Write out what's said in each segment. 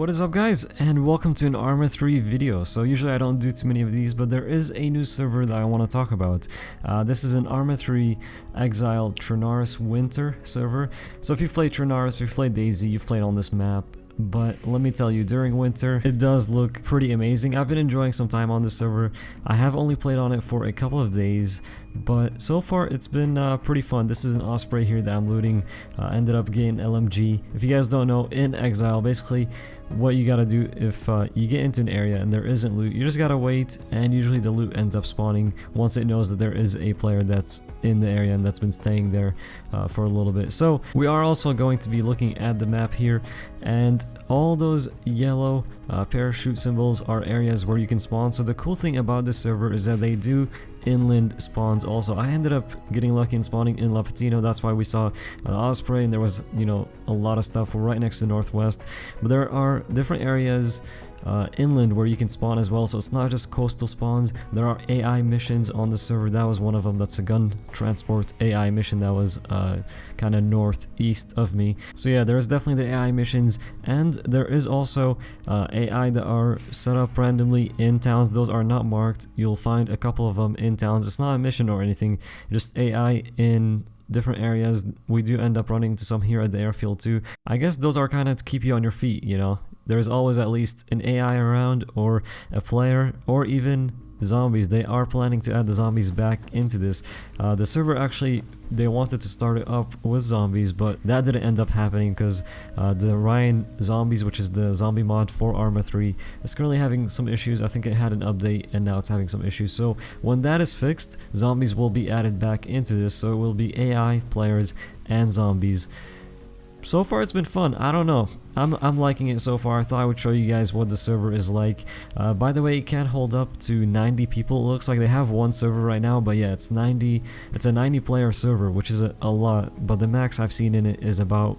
What is up guys, and welcome to an Arma 3 video. So usually I don't do too many of these, but there is a new server that I want to talk about. This is an Arma 3 Exile Chernarus winter server. So if you've played Chernarus, if you've played Daisy, you've played on this map. But let me tell you, during winter, it does look pretty amazing. I've been enjoying some time on this server. I have only played on it for a couple of days, but so far it's been pretty fun. This is an Osprey here that I'm looting. Ended up getting LMG. If you guys don't know, in Exile, basically what you gotta do if you get into an area and there isn't loot, you just gotta wait, and usually the loot ends up spawning once it knows that there is a player that's in the area and that's been staying there for a little bit. So we are also going to be looking at the map here, and all those yellow parachute symbols are areas where you can spawn. So the cool thing about this server is that they do inland spawns also. I ended up getting lucky in spawning in La Patino. That's why we saw Osprey, and there was, you know, a lot of stuff right next to Northwest. But there are different areas inland where you can spawn as well, so it's not just coastal spawns. There are AI missions on the server. That was one of them. That's a gun transport AI mission that was kind of northeast of me. So yeah, there is definitely the AI missions, and there is also AI that are set up randomly in towns. Those are not marked. You'll find a couple of them in towns. It's not a mission or anything, just AI in different areas. We do end up running into some here at the airfield too. I guess those are kind of to keep you on your feet, you know. There's always at least an AI around, or a player, or even zombies. They are planning to add the zombies back into this. The server actually, they wanted to start it up with zombies, but that didn't end up happening because the Ryan Zombies, which is the zombie mod for Arma 3, is currently having some issues. I think it had an update and now it's having some issues. So when that is fixed, zombies will be added back into this. So it will be AI, players, and zombies. So far it's been fun. I don't know, I'm liking it so far. I thought I would show you guys what the server is like. By the way, it can hold up to 90 people. It looks like they have one server right now, but yeah, it's 90. It's a 90 player server, which is a lot, but the max I've seen in it is about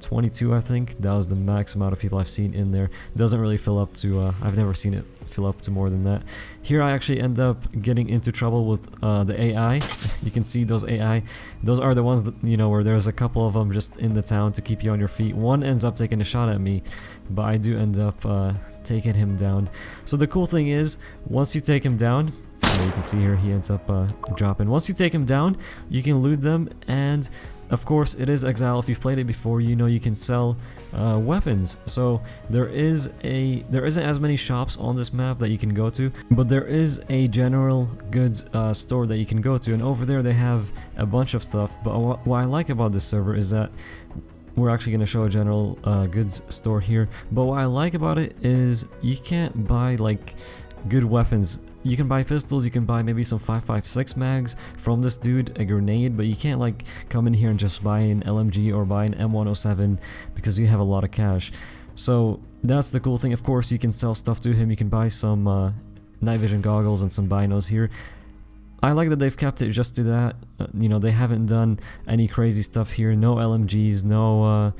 22, I think. That was the max amount of people I've seen in there. It doesn't really fill up to, I've never seen it fill up to more than that. Here I actually end up getting into trouble with the AI. You can see those AI. Those are the ones that, you know, where there's a couple of them just in the town to keep you on your feet. One ends up taking a shot at me, but I do end up taking him down. So the cool thing is, once you take him down, you can see here he ends up dropping. Once you take him down, you can loot them, and of course it is Exile. If you've played it before, you know you can sell weapons. So there isn't as many shops on this map that you can go to, but there is a general goods store that you can go to, and over there they have a bunch of stuff. But what I like about this server is that we're actually going to show a general goods store here, but what I like about it is you can't buy like good weapons. You can buy pistols, you can buy maybe some 5.56 mags from this dude, a grenade, but you can't like come in here and just buy an LMG or buy an M107 because you have a lot of cash. So that's the cool thing. Of course, you can sell stuff to him. You can buy some night vision goggles and some binos here. I like that they've kept it just to that. You know, they haven't done any crazy stuff here. No LMGs, no,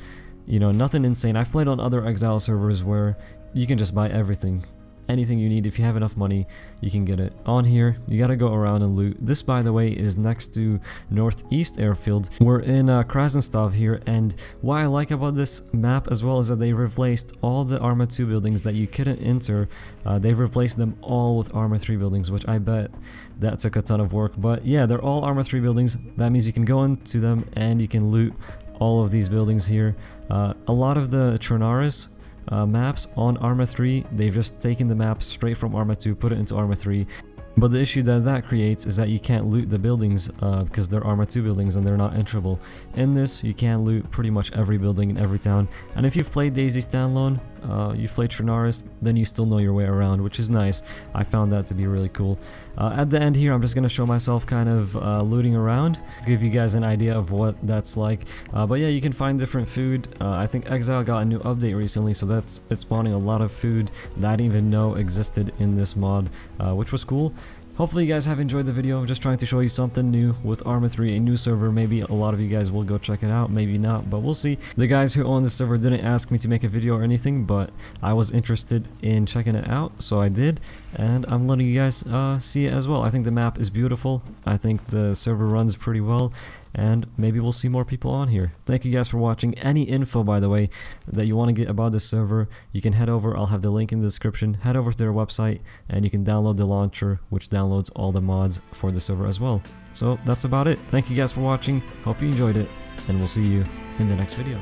you know, nothing insane. I've played on other Exile servers where you can just buy everything. Anything you need. If you have enough money, you can get it. On here, you gotta go around and loot. This, by the way, is next to Northeast Airfield. We're in Krasnostov here, and what I like about this map as well is that they replaced all the Arma 2 buildings that you couldn't enter. They've replaced them all with Arma 3 buildings, which I bet that took a ton of work. But yeah, they're all Arma 3 buildings. That means you can go into them and you can loot all of these buildings here. A lot of the Chernarus maps on Arma 3, they've just taken the map straight from Arma 2, put it into Arma 3. But the issue that creates is that you can't loot the buildings because they're Arma 2 buildings and they're not enterable. In this, you can loot pretty much every building in every town. And if you've played Daisy standalone, you've played Chernarus, then you still know your way around, which is nice. I found that to be really cool. At the end here, I'm just going to show myself kind of looting around to give you guys an idea of what that's like. But yeah, you can find different food. I think Exile got a new update recently, so it's spawning a lot of food that I didn't even know existed in this mod, which was cool. Hopefully you guys have enjoyed the video. I'm just trying to show you something new with Arma 3, a new server. Maybe a lot of you guys will go check it out, maybe not, but we'll see. The guys who own the server didn't ask me to make a video or anything, but I was interested in checking it out, so I did, and I'm letting you guys see it as well. I think the map is beautiful. I think the server runs pretty well, and maybe we'll see more people on here. Thank you guys for watching. Any info, by the way, that you want to get about this server, you can head over, I'll have the link in the description, head over to their website and you can download the launcher, which downloads all the mods for the server as well. So that's about it. Thank you guys for watching, hope you enjoyed it, and we'll see you in the next video.